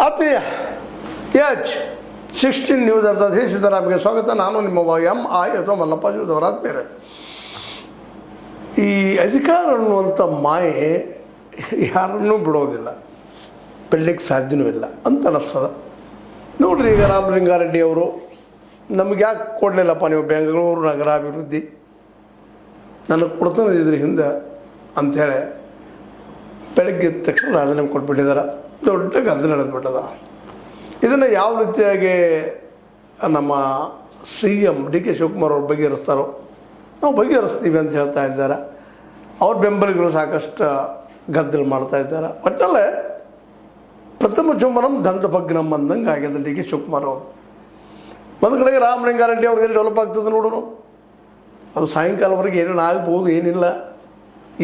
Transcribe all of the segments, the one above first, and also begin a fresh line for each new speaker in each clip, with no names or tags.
ಆತ್ಮೀಯ H16 news ಅರ್ಥಾತ್ ಸಿದ್ದರಾಮಯ್ಯ ಸ್ವಾಗತ. ನಾನು ನಿಮ್ಮ MI ಅಥವಾ ಮಲ್ಲಪ್ಪ ಜೀವದವರ ಆತ್ಮೀಯರೇ. ಈ ಅಧಿಕಾರ ಅನ್ನುವಂಥ ಮಾಯೆ ಯಾರನ್ನೂ ಬಿಡೋದಿಲ್ಲ, ಬಿಡಲಿಕ್ಕೆ ಸಾಧ್ಯವೂ ಇಲ್ಲ ಅಂತ ಅನ್ನಿಸ್ತದ. ನೋಡ್ರಿ, ಈಗ ರಾಮಲಿಂಗಾರೆಡ್ಡಿ ಅವರು ನಮಗೆ ಯಾಕೆ ಕೊಡಲಿಲ್ಲಪ್ಪ ನೀವು ಬೆಂಗಳೂರು ನಗರಾಭಿವೃದ್ಧಿ ನನಗೆ ಕೊಡ್ತಾನೆ ಇದ್ರಿ ಹಿಂದೆ ಅಂಥೇಳಿ ಬೆಳಗ್ಗೆ ಎದ್ದ ತಕ್ಷಣ ರಾಜೀನಾಮೆ ಕೊಟ್ಬಿಟ್ಟಿದ್ದಾರೆ. ದೊಡ್ಡ ಗದ್ದಲ ನಡೆದ್ಬಿಟ್ಟದ. ಇದನ್ನು ಯಾವ ರೀತಿಯಾಗಿ ನಮ್ಮ CM DK ಶಿವಕುಮಾರ್ ಅವ್ರು ಬಗೆಹರಿಸ್ತಾರೋ ನಾವು ಬಗೆಹರಿಸ್ತೀವಿ ಅಂತ ಹೇಳ್ತಾ ಇದ್ದಾರೆ. ಅವ್ರ ಬೆಂಬಲಿಗರು ಸಾಕಷ್ಟು ಗದ್ದಲ ಮಾಡ್ತಾ ಇದ್ದಾರೆ. ಒಟ್ಟಲ್ಲೇ ಪ್ರಥಮ ಚುಂಬನಂ ದಂತಭಗ್ನಂ ಅಂದಂಗೆ ಆಗಿದೆ DK ಶಿವಕುಮಾರ್ ಅವರು. ಒಂದು ಕಡೆಗೆ ರಾಮಲಿಂಗಾರೆಡ್ಡಿ ಅವ್ರಿಗೆ ಎಲ್ಲಿ ಡೆವಲಪ್ ಆಗ್ತದೆ ನೋಡೋಣ. ಅದು ಸಾಯಂಕಾಲವರೆಗೆ ಏನೇನು ಆಗ್ಬೋದು, ಏನಿಲ್ಲ.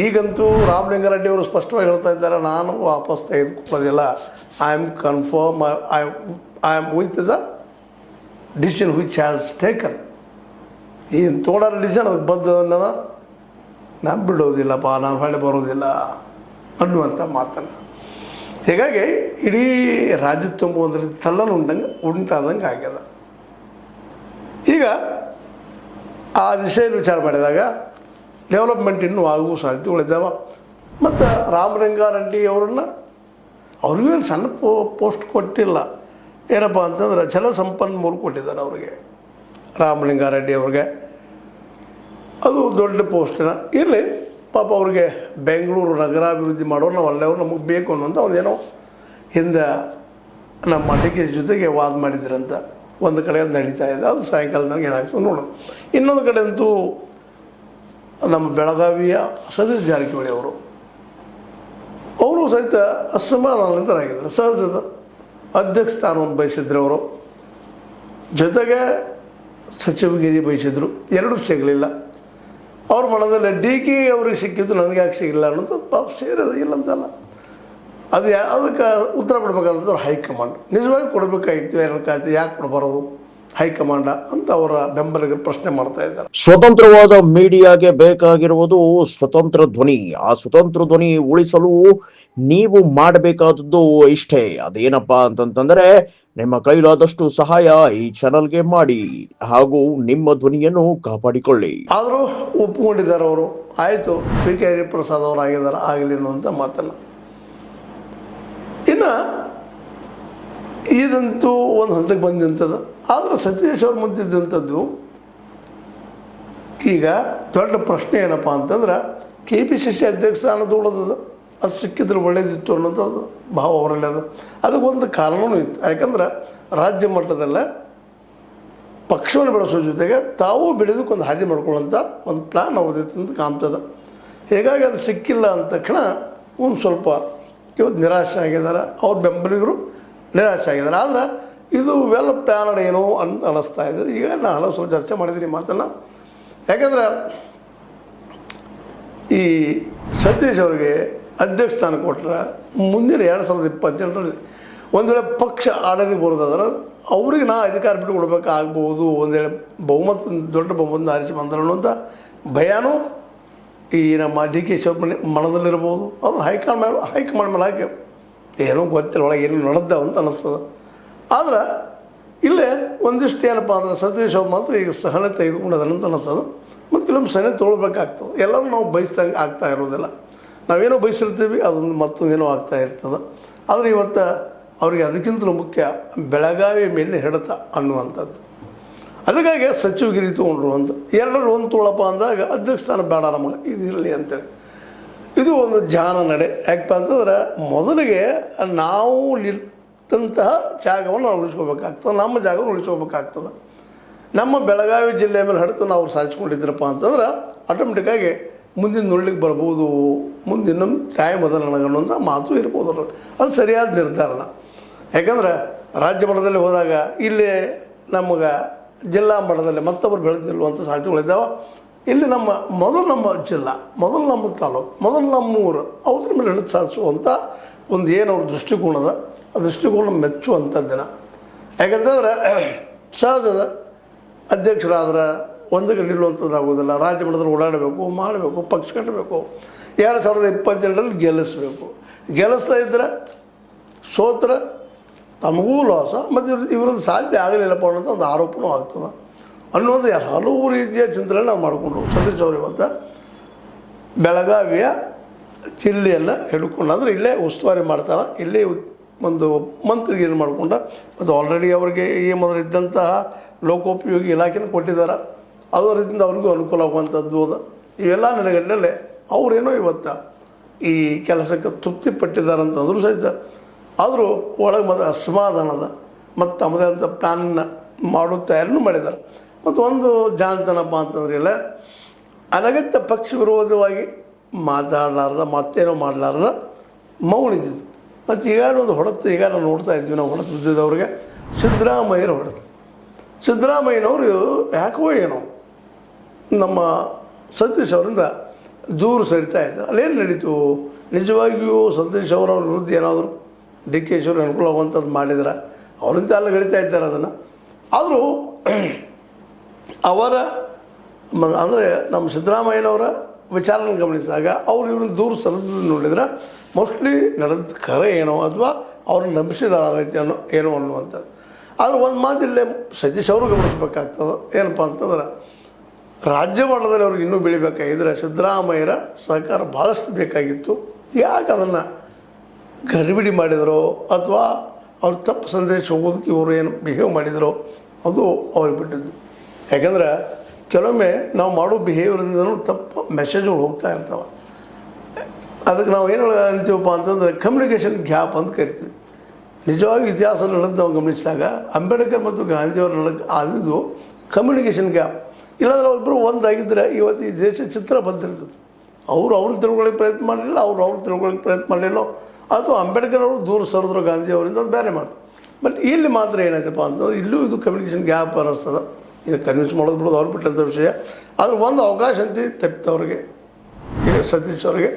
ಈಗಂತೂ ರಾಮಲಿಂಗಾರೆಡ್ಡಿ ಅವರು ಸ್ಪಷ್ಟವಾಗಿ ಹೇಳ್ತಾ ಇದ್ದಾರೆ, ನಾನು ವಾಪಸ್ ತೆಗೆದುಕೊಳ್ಳೋದಿಲ್ಲ. I am confirm, I am with the decision which has taken. ಏನು ತೋಡೋ ಡಿಸಿಷನ್ ಅದಕ್ಕೆ ಬದ್ಧನ ನಾನು ಬಿಡೋದಿಲ್ಲಪ್ಪ, ನಾನು ಹೊಳೆ ಬರೋದಿಲ್ಲ ಅನ್ನುವಂಥ ಮಾತನ್ನು. ಹೀಗಾಗಿ ಇಡೀ ರಾಜ್ಯ ತುಂಬ ಒಂದು ರೀತಿ ತಲ್ಲನ್ನು ಉಂಟಾದಂಗೆ ಆಗ್ಯದ. ಈಗ ಆ ದಿಶೆಯಲ್ಲಿ ವಿಚಾರ ಮಾಡಿದಾಗ ಡೆವಲಪ್ಮೆಂಟ್ ಇನ್ನೂ ಆಗುವ ಸಾಧ್ಯತೆಗಳಿದ್ದಾವೆ. ಮತ್ತು ರಾಮಲಿಂಗಾರೆಡ್ಡಿ ಅವರನ್ನು ಅವ್ರಿಗೂ ಏನು ಸಣ್ಣ ಪೋಸ್ಟ್ ಕೊಟ್ಟಿಲ್ಲ. ಏನಪ್ಪ ಅಂತಂದ್ರೆ ಜಲಸಂಪನ್ಮೂಲ ಕೊಟ್ಟಿದ್ದಾರೆ ಅವರಿಗೆ, ರಾಮಲಿಂಗಾರೆಡ್ಡಿ ಅವ್ರಿಗೆ. ಅದು ದೊಡ್ಡ ಪೋಸ್ಟಿನ ಇರಲಿ ಪಾಪ ಅವ್ರಿಗೆ ಬೆಂಗಳೂರು ನಗರಾಭಿವೃದ್ಧಿ ಮಾಡೋರು ನಾವು ಅಲ್ಲೆವ್ರು ನಮಗೆ ಬೇಕು ಅನ್ನೋಂಥ ಒಂದೇನೋ ಹಿಂದೆ ನಮ್ಮ DK ಜೊತೆಗೆ ವಾದ ಮಾಡಿದ್ರಂತ ಒಂದು ಕಡೆ ಅದು ನಡೀತಾ ಇದೆ. ಅದು ಸಾಯಂಕಾಲ ನನಗೆ ಏನಾಗ್ತದೆ ನೋಡೋಣ. ಇನ್ನೊಂದು ಕಡೆ ಅಂತೂ ನಮ್ಮ ಬೆಳಗಾವಿಯ ಸತೀಶ್ ಜಾರಕಿಹೊಳಿ ಅವರು ಸಹಿತ ಅಸಮಾಧಾನರಾಗಿದ್ದಾರೆ. ಸಹಜದ ಅಧ್ಯಕ್ಷ ಸ್ಥಾನವನ್ನು ಬಯಸಿದ್ರು ಅವರು, ಜೊತೆಗೆ ಸಚಿವಗಿರಿ ಬಯಸಿದ್ರು. ಎರಡೂ ಸಿಗಲಿಲ್ಲ. ಅವ್ರ ಮನದಲ್ಲಿ DK ಅವ್ರಿಗೆ ಸಿಕ್ಕಿದ್ದು ನನಗೆ ಯಾಕೆ ಸಿಗಲಿಲ್ಲ ಅನ್ನೋದು ಪಾಪ ಸೇರಿದ ಇಲ್ಲಂತಲ್ಲ. ಅದು ಅದಕ್ಕೆ ಉತ್ತರ ಕೊಡಬೇಕಾದಂಥವ್ರು ಹೈಕಮಾಂಡ್. ನಿಜವಾಗಿ ಕೊಡಬೇಕಾಗಿತ್ತು, ಎರಡು ಕಾಯ್ತು ಯಾಕೆ ಕೊಡಬಾರದು ಹೈಕಮಾಂಡ ಅಂತ ಅವರ ಬೆಂಬಲಿಗರು ಪ್ರಶ್ನೆ ಮಾಡ್ತಾ ಇದ್ದಾರೆ.
ಸ್ವತಂತ್ರವಾದ ಮೀಡಿಯಾಗೆ ಬೇಕಾಗಿರುವುದು ಸ್ವತಂತ್ರ ಧ್ವನಿ. ಆ ಸ್ವತಂತ್ರ ಧ್ವನಿ ಉಳಿಸಲು ನೀವು ಮಾಡಬೇಕಾದದ್ದು ಇಷ್ಟೇ. ಅದೇನಪ್ಪಾ ಅಂತಂತಂದ್ರೆ ನಿಮ್ಮ ಕೈಲಾದಷ್ಟು ಸಹಾಯ ಈ ಚಾನಲ್ಗೆ ಮಾಡಿ ಹಾಗೂ ನಿಮ್ಮ ಧ್ವನಿಯನ್ನು ಕಾಪಾಡಿಕೊಳ್ಳಿ.
ಆದರೂ ಒಪ್ಪಿಕೊಂಡಿದ್ದಾರೆ ಅವರು. ಆಯಿತು, PK ಹರಿಪ್ರಸಾದ್ ಅವರು ಆಗಿದ್ದಾರೆ, ಆಗಲಿ ಅನ್ನುವಂಥ ಮಾತನ್ನು. ಇನ್ನು ಇದಂತೂ ಒಂದು ಹಂತಕ್ಕೆ ಬಂದಂಥದ್ದು. ಆದರೆ ಸತೀಶ್ ಅವ್ರು ಮುಂದಿದ್ದಂಥದ್ದು ಈಗ ದೊಡ್ಡ ಪ್ರಶ್ನೆ ಏನಪ್ಪ ಅಂತಂದ್ರೆ KPCC ಅಧ್ಯಕ್ಷ ಸ್ಥಾನ ಉಳಿದದು ಅದು ಸಿಕ್ಕಿದ್ರೆ ಒಳ್ಳೇದಿತ್ತು ಅನ್ನೋಂಥದ್ದು ಭಾವ ಅವರಲ್ಲಿ. ಅದಕ್ಕೊಂದು ಕಾರಣವೂ ಇತ್ತು. ಯಾಕಂದ್ರೆ ರಾಜ್ಯ ಮಟ್ಟದಲ್ಲೇ ಪಕ್ಷವನ್ನು ಬೆಳೆಸೋ ಜೊತೆಗೆ ತಾವು ಬೆಳೆದಕ್ಕೊಂದು ಹಾದಿ ಮಾಡ್ಕೊಳ್ಳೋಂಥ ಒಂದು ಪ್ಲ್ಯಾನ್ ಅವ್ರದ್ದು ಅಂತ ಕಾಣ್ತದೆ. ಹೀಗಾಗಿ ಅದು ಸಿಕ್ಕಿಲ್ಲ ಅಂದ ತಕ್ಷಣ ಒಂದು ಸ್ವಲ್ಪ ಇವತ್ತು ನಿರಾಶೆ ಆಗಿದ್ದಾರೆ. ಅವ್ರ ಬೆಂಬಲಿಗರು ನಿರಾಶೆ ಆಗಿದ್ದಾರೆ. ಆದರೆ ಇದು ವೆಲ್ ಪ್ಲ್ಯಾನಡ್ ಏನೋ ಅಂತ ಅನ್ನಿಸ್ತಾ ಇದೆ. ಈಗ ನಾನು ಹಲವು ಸಲ ಚರ್ಚೆ ಮಾಡಿದ್ದೀನಿ ಮಾತನ್ನು. ಯಾಕಂದರೆ ಈ ಸತೀಶ್ ಅವರಿಗೆ ಅಧ್ಯಕ್ಷ ಸ್ಥಾನ ಕೊಟ್ಟರೆ ಮುಂದಿನ 2028ರಲ್ಲಿ ಒಂದು ವೇಳೆ ಪಕ್ಷ ಆಡೋದಕ್ಕೆ ಬರೋದಾದ್ರೆ ಅವ್ರಿಗೆ ನಾ ಅಧಿಕಾರ ಬಿಟ್ಟು ಕೊಡಬೇಕಾಗ್ಬೋದು. ಒಂದು ವೇಳೆ ದೊಡ್ಡ ಬಹುಮತ ಆರಿಸಿ ಬಂದ್ರೆ ಅನ್ನೋಂಥ ಭಯನೂ ಈ ನಮ್ಮ DK ಶಿವಕುಮಾರ್ ಮನದಲ್ಲಿರ್ಬೋದು. ಅದು ಹೈಕಮಾಂಡ್ ಮೇಲೆ ಹಾಕಿ ಏನೋ ಗೊತ್ತಿಲ್ಲ ಒಳಗೆ ಏನೋ ನಡೆದ ಅಂತ ಅನ್ನಿಸ್ತದೆ. ಆದ್ರೆ ಇಲ್ಲೇ ಒಂದಿಷ್ಟು ಏನಪ್ಪ ಅಂದ್ರೆ ಸತೀಶ್ ಅವ್ರು ಮಾತ್ರ ಈಗ ಸಹನೆ ತೆಗೆದುಕೊಂಡದಂತ ಅನ್ನಿಸ್ತದೆ. ಮತ್ತು ಕೆಲವೊಮ್ಮೆ ಸಹನೆ ತೊಗೊಳ್ಬೇಕಾಗ್ತದೆ. ಎಲ್ಲರೂ ನಾವು ಬಯಸ್ದಂಗೆ ಆಗ್ತಾ ಇರೋದಿಲ್ಲ. ನಾವೇನೋ ಬಯಸಿರ್ತೀವಿ, ಅದೊಂದು ಮತ್ತೊಂದೇನೋ ಆಗ್ತಾ ಇರ್ತದೆ. ಆದರೆ ಇವತ್ತು ಅವರಿಗೆ ಅದಕ್ಕಿಂತಲೂ ಮುಖ್ಯ ಬೆಳಗಾವಿ ಮೇಲೆ ಹಿಡಿತ ಅನ್ನುವಂಥದ್ದು. ಅದಕ್ಕಾಗಿ ಸಚಿವಗಿರಿ ತೊಗೊಂಡ್ರು ಅಂತ ಎರಡರಲ್ಲಿ ಒಂದು ತೊಗೊಳಪ್ಪ ಅಂದಾಗ ಅಧ್ಯಕ್ಷ ಸ್ಥಾನ ಬೇಡ ನಮಗೆ, ಇದು ಇರಲಿ ಅಂತೇಳಿ. ಇದು ಒಂದು ಜಾನ ನಡೆ. ಯಾಕಪ್ಪ ಅಂತಂದ್ರೆ ಮೊದಲಿಗೆ ನಾವು ನಿಂತಹ ಜಾಗವನ್ನು ನಾವು ಉಳಿಸ್ಕೋಬೇಕಾಗ್ತದೆ, ನಮ್ಮ ಜಾಗವನ್ನು ಉಳಿಸ್ಕೋಬೇಕಾಗ್ತದೆ. ನಮ್ಮ ಬೆಳಗಾವಿ ಜಿಲ್ಲೆ ಮೇಲೆ ಹಿಡಿತು ನಾವು ಸಾಧಿಸ್ಕೊಂಡಿದ್ರಪ್ಪ ಅಂತಂದ್ರೆ ಆಟೋಮೆಟಿಕ್ಕಾಗಿ ಮುಂದಿನ ನುಳ್ಳಿಗೆ ಬರ್ಬೋದು, ಮುಂದೆ ಇನ್ನೊಂದು ಟೈಮ್ ಅದ ನನಗನ್ನುವಂಥ ಮಾತು ಇರ್ಬೋದು. ಅದು ಸರಿಯಾದ ನಿರ್ಧಾರನ. ಯಾಕಂದ್ರೆ ರಾಜ್ಯ ಮಟ್ಟದಲ್ಲಿ ಹೋದಾಗ ಇಲ್ಲಿ ನಮಗೆ ಜಿಲ್ಲಾ ಮಟ್ಟದಲ್ಲಿ ಮತ್ತೊಬ್ಬರು ಬೆಳೆದಿರುವಂಥ ಸಾಧ್ಯತೆಗಳಿದ್ದಾವೆ. ಇಲ್ಲಿ ನಮ್ಮ ಜಿಲ್ಲಾ, ಮೊದಲು ನಮ್ಮ ತಾಲೂಕು, ಮೊದಲು ನಮ್ಮ ಊರು, ಅವ್ರ ಮೇಲೆ ಹಿಡಿದು ಸಾಧಿಸುವಂಥ ಒಂದು ಏನು ಅವ್ರ ದೃಷ್ಟಿಕೋನದ ಆ ದೃಷ್ಟಿಕೋನ ಮೆಚ್ಚುವಂಥದ್ದಿನ. ಯಾಕಂತಂದ್ರೆ ಸಹಜದ ಅಧ್ಯಕ್ಷರಾದ್ರೆ ಒಂದಕ್ಕೆ ನಿಲ್ಲುವಂಥದ್ದಾಗೋದಿಲ್ಲ. ರಾಜ್ಯ ಮಟ್ಟದಲ್ಲಿ ಓಡಾಡಬೇಕು, ಮಾಡಬೇಕು, ಪಕ್ಷ ಕಟ್ಟಬೇಕು. 2028ರಲ್ಲಿ ಗೆಲ್ಲಿಸಬೇಕು. ಗೆಲ್ಲಿಸ್ತಾ ಇದ್ದರೆ ಸೋತ್ರ ತಮಗೂ ಲಾಸ ಮತ್ತು ಇವರದ್ದು ಸಾಧ್ಯ ಆಗಲಿಲ್ಲಪ್ಪ ಅನ್ನೋಂಥ ಒಂದು ಆರೋಪನೂ ಆಗ್ತದೆ ಅನ್ನೋದು ಹಲವು ರೀತಿಯ ಚಿಂತನೆ ನಾವು ಮಾಡಿಕೊಂಡು ಸತೀಶ್ ಅವರು ಇವತ್ತು ಬೆಳಗಾವಿಯ ಜಿಲ್ಲೆಯನ್ನು ಹಿಡ್ಕೊಂಡು ಅಂದರೆ ಇಲ್ಲೇ ಉಸ್ತುವಾರಿ ಮಾಡ್ತಾರೆ, ಇಲ್ಲೇ ಒಂದು ಮಂತ್ರಿಗೆ ಏನು ಮಾಡ್ಕೊಂಡ ಮತ್ತು ಆಲ್ರೆಡಿ ಅವರಿಗೆ ಈ ಮೊದಲು ಇದ್ದಂತಹ ಲೋಕೋಪಯೋಗಿ ಇಲಾಖೆನ ಕೊಟ್ಟಿದ್ದಾರೆ, ಅದರ ರೀತಿಯಿಂದ ಅವ್ರಿಗೂ ಅನುಕೂಲ ಆಗುವಂಥದ್ದು ಅದ. ಇವೆಲ್ಲ ನೆಲೆಗಟ್ಟಲೆ ಅವರೇನೋ ಇವತ್ತು ಈ ಕೆಲಸಕ್ಕೆ ತೃಪ್ತಿ ಪಟ್ಟಿದ್ದಾರೆ ಅಂತಂದ್ರೂ ಸಹಿತ ಆದರೂ ಒಳಗೆ ಮೊದಲು ಅಸಮಾಧಾನದ ಮತ್ತು ತಮ್ಮದೇ ಅಂತ ಪ್ಲ್ಯಾನ್ನ ಮಾಡೋ ತಯಾರಿನೂ ಮಾಡಿದ್ದಾರೆ. ಮತ್ತು ಒಂದು ಜಾಣತನಪ್ಪ ಅಂತಂದ್ರೆ ಇಲ್ಲ, ಅನಗತ್ಯ ಪಕ್ಷ ವಿರೋಧವಾಗಿ ಮಾತಾಡಲಾರ್ದ ಮತ್ತೇನೋ ಮಾಡಲಾರ್ದ ಮೌನಿದ್ದು. ಮತ್ತು ಈಗಾಗಲೇ ಒಂದು ಹೊಡೆತು ಈಗ ನಾವು ನೋಡ್ತಾ ಇದ್ವಿ, ನಾವು ಹೊಡೆತು ಬಿದ್ದಿದ್ದವ್ರಿಗೆ ಸಿದ್ದರಾಮಯ್ಯರು ಹೊಡೆದು. ಸಿದ್ದರಾಮಯ್ಯನವರು ಯಾಕೋ ಏನೋ ನಮ್ಮ ಸತೀಶ್ ಅವರಿಂದ ದೂರ ಸರಿತಾ ಇದ್ದಾರೆ. ಅಲ್ಲೇನು ನಡೀತು? ನಿಜವಾಗಿಯೂ ಸತೀಶ್ ಅವರ ವಿರುದ್ಧ ಏನಾದರೂ ಡಿ ಕೆ ಶಿವರು ಅನುಕೂಲ ಆಗುವಂಥದ್ದು ಮಾಡಿದ್ರೆ ಅವರಿಂದ ಎಲ್ಲ ಗಳಿತಾ ಇದ್ದಾರೆ ಅದನ್ನು. ಆದರೂ ಅವರ ಅಂದರೆ ನಮ್ಮ ಸಿದ್ದರಾಮಯ್ಯನವರ ವಿಚಾರನ ಗಮನಿಸಿದಾಗ ಅವ್ರು ಇವ್ರನ್ನ ದೂರ ಸರಿದು ನೋಡಿದ್ರೆ ಮೋಸ್ಟ್ಲಿ ನಡೆದ ಕರೆ ಏನೋ ಅಥವಾ ಅವ್ರನ್ನ ನಂಬಿಸಿದಾರ ರೀತಿ ಏನೋ ಅನ್ನುವಂಥದ್ದು. ಆದರೆ ಒಂದು ಮಾತಿಲ್ಲೇ ಸತೀಶ್ ಅವರು ಗಮನಿಸ್ಬೇಕಾಗ್ತದೆ, ಏನಪ್ಪ ಅಂತಂದ್ರೆ ರಾಜ್ಯ ಮಟ್ಟದಲ್ಲಿ ಅವ್ರಿಗೆ ಇನ್ನೂ ಬೆಳಿಬೇಕಾಗಿದ್ದರೆ ಸಿದ್ದರಾಮಯ್ಯರ ಸಹಕಾರ ಭಾಳಷ್ಟು ಬೇಕಾಗಿತ್ತು. ಯಾಕೆ ಅದನ್ನು ಗಡಿಬಿಡಿ ಮಾಡಿದರೋ ಅಥವಾ ಅವ್ರ ತಪ್ಪು ಸಂದೇಶ ಹೋಗೋದಕ್ಕೆ ಇವರು ಏನು ಬಿಹೇವ್ ಮಾಡಿದರೋ ಅದು ಅವ್ರಿಗೆ ಬಿಟ್ಟಿದ್ದು. ಯಾಕಂದ್ರೆ ಕೆಲವೊಮ್ಮೆ ನಾವು ಮಾಡೋ ಬಿಹೇವಿಯರಿಂದನೂ ತಪ್ಪು ಮೆಸೇಜ್ಗಳು ಹೋಗ್ತಾ ಇರ್ತವೆ. ಅದಕ್ಕೆ ನಾವು ಏನು ಅಂತೀವಪ್ಪ ಅಂತಂದರೆ ಕಮ್ಯುನಿಕೇಷನ್ ಗ್ಯಾಪ್ ಅಂತ ಕರಿತೀವಿ. ನಿಜವಾಗಿ ಇತಿಹಾಸ ನಡೆದು ನಾವು ಗಮನಿಸಿದಾಗ ಅಂಬೇಡ್ಕರ್ ಮತ್ತು ಗಾಂಧಿಯವ್ರ ಆದಿದ್ದು ಕಮ್ಯುನಿಕೇಷನ್ ಗ್ಯಾಪ್. ಇಲ್ಲಾಂದ್ರೆ ಅವರಿಬ್ಬರು ಒಂದಾಗಿದ್ದರೆ ಇವತ್ತು ಈ ದೇಶ ಚಿತ್ರ ಬಂದಿರ್ತದೆ. ಅವ್ರನ್ನ ತಿಳ್ಕೊಳ್ಳೋಕ್ಕೆ ಪ್ರಯತ್ನ ಮಾಡಲಿಲ್ಲ, ಅವ್ರು ತಿಳ್ಕೊಳ್ಳೋಕ್ಕೆ ಪ್ರಯತ್ನ ಮಾಡಲಿಲ್ಲ, ಅಥವಾ ಅಂಬೇಡ್ಕರ್ ಅವರು ದೂರ ಸರಿದ್ರು ಗಾಂಧಿಯವರಿಂದ, ಅದು ಬೇರೆ ಮಾತು. ಬಟ್ ಇಲ್ಲಿ ಮಾತ್ರ ಏನಾಯ್ತಪ್ಪ ಅಂತಂದ್ರೆ ಇಲ್ಲೂ ಇದು ಕಮ್ಯುನಿಕೇಷನ್ ಗ್ಯಾಪ್ ಅನ್ನಿಸ್ತದೆ. ಇದು ಕನ್ವಿನ್ಸ್ ಮಾಡೋದು ಬಿಡೋದು ಅವ್ರು ಬಿಟ್ಟಂಥ ವಿಷಯ. ಆದರೆ ಒಂದು ಅವಕಾಶ ಅಂತ ತಪ್ಪಿದವ್ರಿಗೆ ಸತೀಶ್ ಅವರಿಗೆ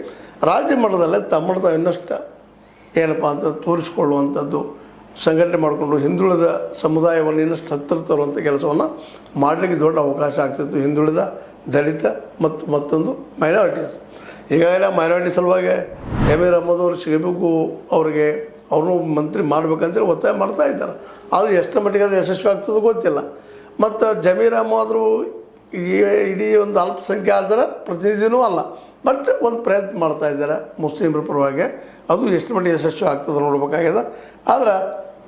ರಾಜ್ಯ ಮಟ್ಟದಲ್ಲೇ ತಮ್ಮದು ಇನ್ನಷ್ಟು ಏನಪ್ಪ ಅಂತ ತೋರಿಸ್ಕೊಳ್ಳುವಂಥದ್ದು, ಸಂಘಟನೆ ಮಾಡಿಕೊಂಡು ಹಿಂದುಳಿದ ಸಮುದಾಯವನ್ನು ಇನ್ನಷ್ಟು ಹತ್ತಿರ ತರುವಂಥ ಕೆಲಸವನ್ನು ಮಾಡಲಿಕ್ಕೆ ದೊಡ್ಡ ಅವಕಾಶ ಆಗ್ತಿತ್ತು. ಹಿಂದುಳಿದ, ದಲಿತ ಮತ್ತು ಮತ್ತೊಂದು ಮೈನಾರಿಟೀಸ್. ಈಗಾಗಲೇ ಮೈನಾರಿಟಿ ಸಲುವಾಗಿ ಜಮೀರ್ ಅಹ್ಮದ್ ಅವರು ಸಿಗಬೇಕು, ಅವರಿಗೆ ಅವ್ರನ್ನೂ ಮಂತ್ರಿ ಮಾಡಬೇಕಂತೇಳಿ ಒತ್ತಾಯ ಮಾಡ್ತಾ ಇದ್ದಾರೆ. ಆದರೆ ಎಷ್ಟು ಮಟ್ಟಿಗೆ ಅದು ಯಶಸ್ವಿ ಆಗ್ತದೆ ಗೊತ್ತಿಲ್ಲ. ಮತ್ತು ಜಮೀರ್ ಅಹ್ಮದ್ರು ಇಡೀ ಒಂದು ಅಲ್ಪಸಂಖ್ಯಾತರ ಪ್ರತಿನಿಧಿನೂ ಅಲ್ಲ, ಬಟ್ ಒಂದು ಪ್ರಯತ್ನ ಮಾಡ್ತಾ ಇದ್ದಾರೆ ಮುಸ್ಲಿಮರ ಪರವಾಗಿ. ಅದು ಎಷ್ಟು ಮಟ್ಟಿಗೆ ಯಶಸ್ವಿ ಆಗ್ತದೆ ನೋಡ್ಬೇಕಾಗ್ಯದ. ಆದ್ರೆ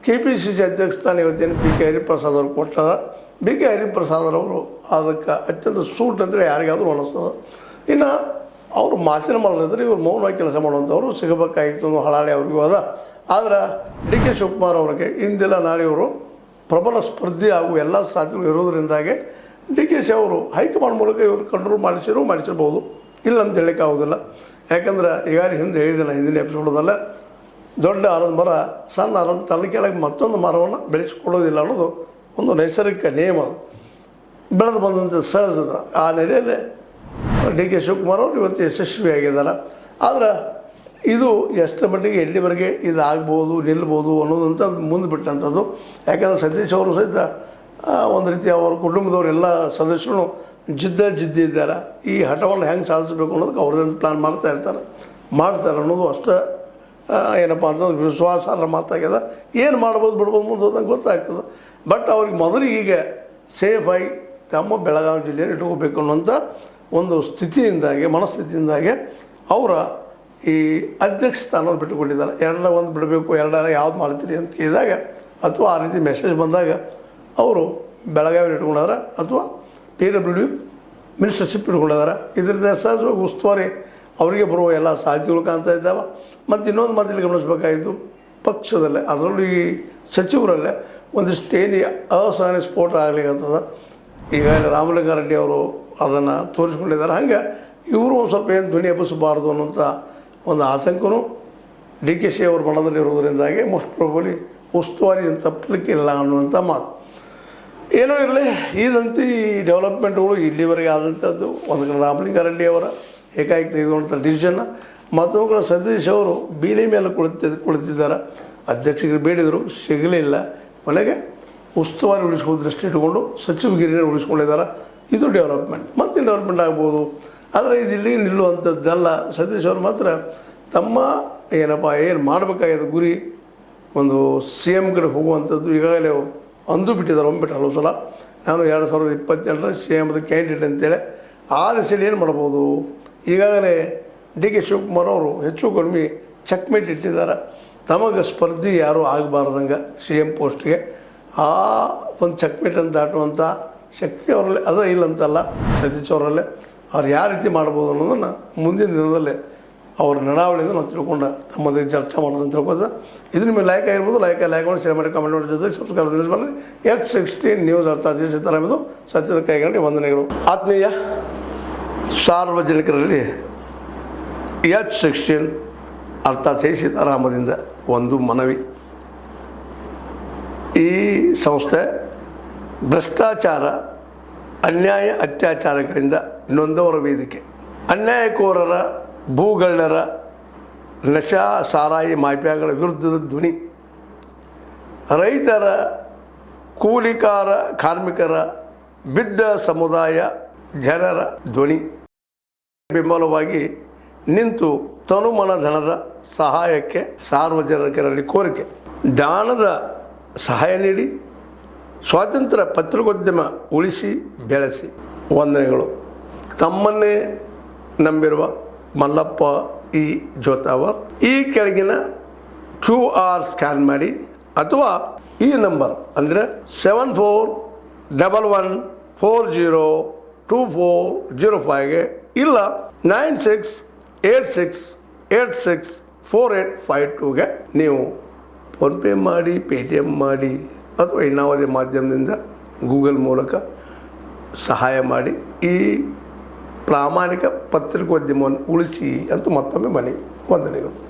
KPCC ಅಧ್ಯಕ್ಷ ಸ್ಥಾನ ಇವತ್ತೇನು BK ಹರಿಪ್ರಸಾದ್ ಅವರು ಕೊಟ್ಟಾರ. BK ಹರಿಪ್ರಸಾದರವರು ಅದಕ್ಕೆ ಅತ್ಯಂತ ಸೂಟ್ ಅಂತೇಳಿ ಯಾರಿಗಾದರೂ ಅನ್ನಿಸ್ತದೆ. ಇನ್ನು ಅವರು ಮಾತಿನ ಮಾಡಿದ್ರೆ ಇವರು ಮೌನವಾಗಿ ಕೆಲಸ ಮಾಡುವಂಥವ್ರು ಸಿಗಬೇಕಾಗಿತ್ತು ಅನ್ನೋ ಹಳಾಳಿ ಅವ್ರಿಗೂ ಅದ. ಆದರೆ DK ಶಿವಕುಮಾರ್ ಅವರಿಗೆ ಇಂದಿಲ್ಲ ನಾಳೆ ಇವರು ಪ್ರಬಲ ಸ್ಪರ್ಧಿ ಆಗುವ ಎಲ್ಲ ಸಾಧ್ಯತೆಗಳು ಇರೋದರಿಂದಾಗಿ DK ಅವರು ಹೈಕಮಾಂಡ್ ಮೂಲಕ ಇವರು ಕಂಟ್ರೋಲ್ ಮಾಡಿಸಿರ್ಬೋದು, ಇಲ್ಲ ಅಂತ ಹೇಳಲಿಕ್ಕೆ ಆಗೋದಿಲ್ಲ. ಯಾಕಂದ್ರೆ ಈಗಾಗಲೇ ಹಿಂದೆ ಹೇಳಿದಿಲ್ಲ, ಹಿಂದಿನ ಎಪಿಸೋಡದಲ್ಲೇ ದೊಡ್ಡ ಆಲದ ಮರ ಸಣ್ಣ ಆಲದ ತನ್ನ ಕೆಳಗೆ ಮತ್ತೊಂದು ಮರವನ್ನು ಬೆಳೆಸಿಕೊಳ್ಳೋದಿಲ್ಲ ಅನ್ನೋದು ಒಂದು ನೈಸರ್ಗಿಕ ನಿಯಮ. ಬೆಳೆದು ಬಂದಂಥ ಸಹಜದ ಆ ನೆಲೆಯಲ್ಲೇ DK ಶಿವಕುಮಾರ್ ಅವರು ಇವತ್ತು ಯಶಸ್ವಿಯಾಗಿದ್ದಾರೆ. ಆದರೆ ಇದು ಎಷ್ಟರ ಮಟ್ಟಿಗೆ ಎಲ್ಲಿವರೆಗೆ ಇದಾಗ್ಬೋದು, ನಿಲ್ಬೋದು ಅನ್ನೋದಂಥದ್ದು ಮುಂದೆ ಬಿಟ್ಟಂಥದ್ದು. ಯಾಕಂದರೆ ಸತೀಶ್ ಅವರು ಸಹಿತ ಒಂದು ರೀತಿ ಅವರ ಕುಟುಂಬದವರೆಲ್ಲ ಸದಸ್ಯರು ಜಿದ್ದಿ ಇದ್ದಾರೆ. ಈ ಹಠವನ್ನು ಹೆಂಗೆ ಸಾಧಿಸಬೇಕು ಅನ್ನೋದಕ್ಕೆ ಅವ್ರದ್ದು ಪ್ಲ್ಯಾನ್ ಮಾಡ್ತಾರೆ ಅನ್ನೋದು ಅಷ್ಟೇ ಏನಪ್ಪ ಅಂತಂದ್ರೆ ವಿಶ್ವಾಸಾರ್ಹ ಮಾತಾಗ್ಯದ. ಏನು ಮಾಡ್ಬೋದು ಬಿಡ್ಬೋದು ಮುಂದೆ ಹೋದಂಗೆ ಗೊತ್ತಾಗ್ತದೆ. ಬಟ್ ಅವ್ರಿಗೆ ಮೊದಲಿಗೆ ಈಗ ಸೇಫಾಗಿ ತಮ್ಮ ಬೆಳಗಾವಿ ಜಿಲ್ಲೆಯನ್ನು ಇಟ್ಕೋಬೇಕು ಅನ್ನೋಂಥ ಒಂದು ಮನಸ್ಥಿತಿಯಿಂದಾಗಿ ಅವರ ಈ ಅಧ್ಯಕ್ಷ ಸ್ಥಾನವನ್ನು ಬಿಟ್ಟುಕೊಂಡಿದ್ದಾರೆ. ಎರಡರ ಒಂದು ಬಿಡಬೇಕು, ಎರಡರ ಯಾವ್ದು ಮಾಡ್ತೀರಿ ಅಂತ ಕೇಳಿದಾಗ ಅಥವಾ ಆ ರೀತಿ ಮೆಸೇಜ್ ಬಂದಾಗ ಅವರು ಬೆಳಗಾವಿನ ಇಟ್ಕೊಂಡಾರ ಅಥವಾ PWD ಮಿನಿಸ್ಟರ್ಶಿಪ್ ಇಟ್ಕೊಂಡಿದ್ದಾರೆ. ಇದರಿಂದ ಸಹಜವಾಗಿ ಉಸ್ತುವಾರಿ ಅವರಿಗೆ ಬರುವ ಎಲ್ಲ ಸಾಧ್ಯತೆಗಳು ಕಾಣ್ತಾ ಇದ್ದಾವೆ. ಮತ್ತು ಇನ್ನೊಂದು ಮಾತಿಲ್ಲಿ ಗಮನಿಸಬೇಕಾಗಿತ್ತು, ಪಕ್ಷದಲ್ಲೇ ಅದರಲ್ಲೂ ಈ ಸಚಿವರಲ್ಲೇ ಒಂದಿಷ್ಟು ಏನು ಅಸಹನೆ ಸ್ಫೋಟ ಆಗಲಿಕ್ಕಂತದ. ಈಗಾಗಲೇ ರಾಮಲಿಂಗಾರೆಡ್ಡಿ ಅವರು ಅದನ್ನು ತೋರಿಸ್ಕೊಂಡಿದ್ದಾರೆ. ಹಾಗೆ ಇವರು ಒಂದು ಸ್ವಲ್ಪ ಏನು ಧ್ವನಿ ಎಬ್ಬಿಸಬಾರ್ದು ಅನ್ನೋಂಥ ಒಂದು ಆತಂಕನೂ DKC ಅವ್ರ ಮನದಲ್ಲಿ ಇರೋದರಿಂದಾಗಿ ಮೋಸ್ಟ್ ಪ್ರಾಬಲಿ ಉಸ್ತುವಾರಿ ತಪ್ಪಲಿಕ್ಕಿಲ್ಲ ಅನ್ನುವಂಥ ಮಾತು. ಏನೋ ಇರಲಿ, ಇದಂತೂ ಈ ಡೆವಲಪ್ಮೆಂಟ್ಗಳು ಇಲ್ಲಿವರೆಗೆ ಆದಂಥದ್ದು. ಒಂದು ಕಡೆ ರಾಮಲಿಂಗಾರೆಡ್ಡಿ ಅವರ ಏಕಾಏಕಿ ತೆಗೆದುಕೊಂಡಂಥ ಡಿಸಿಷನ್ನ, ಮತ್ತೊಂದು ಕಡೆ ಸತೀಶ್ ಅವರು ಬೀಲಿ ಮೇಲೆ ಕುಳಿತಿದ್ದಾರೆ. ಅಧ್ಯಕ್ಷರಿಗೆ ಬೇಡಿದರು, ಸಿಗಲಿಲ್ಲ. ಕೊನೆಗೆ ಉಸ್ತುವಾರಿ ಉಳಿಸ್ಕೋ ದೃಷ್ಟಿ ಇಟ್ಕೊಂಡು ಸಚಿವಗಿರಿಯನ್ನು ಉಳಿಸ್ಕೊಂಡಿದ್ದಾರೆ. ಇದು ಡೆವಲಪ್ಮೆಂಟ್, ಮತ್ತೆ ಡೆವಲಪ್ಮೆಂಟ್ ಆಗ್ಬೋದು. ಆದರೆ ಇದು ಇಲ್ಲಿಗೆ ನಿಲ್ಲುವಂಥದ್ದಲ್ಲ. ಸತೀಶ್ ಅವರು ಮಾತ್ರ ತಮ್ಮ ಏನು ಮಾಡಬೇಕಾಗಿದೆ ಗುರಿ ಒಂದು ಸಿ ಎಮ್ ಕಡೆ ಹೋಗುವಂಥದ್ದು ಈಗಾಗಲೇ ಅವರು ಅಂದು ಬಿಟ್ಟಿದ್ದಾರೆ ಒಮ್ಮೆಬಿಟ್ಟು ಹಲವು ಸಲ. ನಾನು 2028 ಸಿ ಎಮ್ದು ಕ್ಯಾಂಡಿಡೇಟ್ ಅಂತೇಳಿ ಆ ದಿಸೆಯಲ್ಲಿ ಏನು ಮಾಡ್ಬೋದು, ಈಗಾಗಲೇ ಡಿ ಕೆ ಶಿವಕುಮಾರ್ ಅವರು ಹೆಚ್ಚು ಕಡಿಮೆ ಚೆಕ್ಮೇಟ್ ಇಟ್ಟಿದ್ದಾರೆ. ತಮಗೆ ಸ್ಪರ್ಧಿ ಯಾರೂ ಆಗಬಾರ್ದಂಗೆ ಸಿ ಎಮ್ ಪೋಸ್ಟ್ಗೆ ಆ ಒಂದು ಚೆಕ್ಮೇಟನ್ನು ದಾಟುವಂಥ ಶಕ್ತಿ ಅವರಲ್ಲಿ ಅದ ಇಲ್ಲಂತಲ್ಲ, ಸತೀಶ್ ಅವರಲ್ಲೇ. ಅವ್ರು ಯಾವ ರೀತಿ ಮಾಡ್ಬೋದು ಅನ್ನೋದನ್ನು ಮುಂದಿನ ದಿನದಲ್ಲೇ ಅವ್ರ ನಡಾವಳಿಯಿಂದ ನಾವು ತಿಳ್ಕೊಂಡು ತಮ್ಮದೇ ಚರ್ಚೆ ಮಾಡೋದು ಅಂತ ತಿಳ್ಕೋದ. ಇದ್ರ ಮೇಲೆ ಲೈಕ್ ಆಗಿರ್ಬೋದು, ಲೈಕ್ ಮಾಡಿ ಶೇರ್ ಮಾಡಿ ಕಮೆಂಟ್ ಮಾಡಿ ಜೊತೆ ಸಬ್ಸ್ಕ್ರೈಬ್ ಮಾಡಿ. H16 ನ್ಯೂಸ್ ಅರ್ಥಾತ್ ಸಿದ್ದರಾಮಯ್ಯದು ಸತ್ಯದ ಕೈಗಂಡಿ ವಂದನೆಗಳು. ಆತ್ಮೀಯ ಸಾರ್ವಜನಿಕರಲ್ಲಿ H16 ಅರ್ಥಾತ್ ಸೀತಾರಾಮದಿಂದ ಒಂದು ಮನವಿ. ಈ ಸಂಸ್ಥೆ ಭ್ರಷ್ಟಾಚಾರ, ಅನ್ಯಾಯ, ಅತ್ಯಾಚಾರಗಳಿಂದ ನೊಂದವರ ವೇದಿಕೆ. ಅನ್ಯಾಯಕೋರರ, ಭೂಗಳ್ಳರ, ನಶಾ ಸಾರಾಯಿ ಮಾಫಿಯಾಗಳ ವಿರುದ್ಧದ ಧ್ವನಿ. ರೈತರ, ಕೂಲಿಕಾರ, ಕಾರ್ಮಿಕರ, ಬಿದ್ದ ಸಮುದಾಯ ಜನರ ಧ್ವನಿ. ಬೆಂಬಲವಾಗಿ ನಿಂತು ತನುಮನ ಧನದ ಸಹಾಯಕ್ಕೆ ಸಾರ್ವಜನಿಕರಲ್ಲಿ ಕೋರಿಕೆ. ದಾನದ ಸಹಾಯ ನೀಡಿ ಸ್ವಾತಂತ್ರ್ಯ ಪತ್ರಿಕೋದ್ಯಮ ಉಳಿಸಿ ಬೆಳೆಸಿ. ವಂದನೆಗಳು. ತಮ್ಮನ್ನೇ ನಂಬಿರುವ ಮಲ್ಲಪ್ಪ ಇ ಜೋತಾವರ್. ಈ ಕೆಳಗಿನ QR ಸ್ಕ್ಯಾನ್ ಮಾಡಿ ಅಥವಾ ಈ ನಂಬರ್ ಅಂದರೆ 7411402405ಗೆ ಇಲ್ಲ 9686864852ಗೆ ನೀವು ಫೋನ್ಪೇ ಮಾಡಿ, ಪೇಟಿಎಮ್ ಮಾಡಿ ಅಥವಾ ಇನ್ನಾವುದೇ ಮಾಧ್ಯಮದಿಂದ ಗೂಗಲ್ ಮೂಲಕ ಸಹಾಯ ಮಾಡಿ ಈ ಪ್ರಾಮಾಣಿಕ ಪತ್ರಿಕೋದ್ಯಮವನ್ನು ಉಳಿಸಿ ಅಂತ ಮತ್ತೊಮ್ಮೆ ಮನವಿ. ವಂದನೆಗಳು.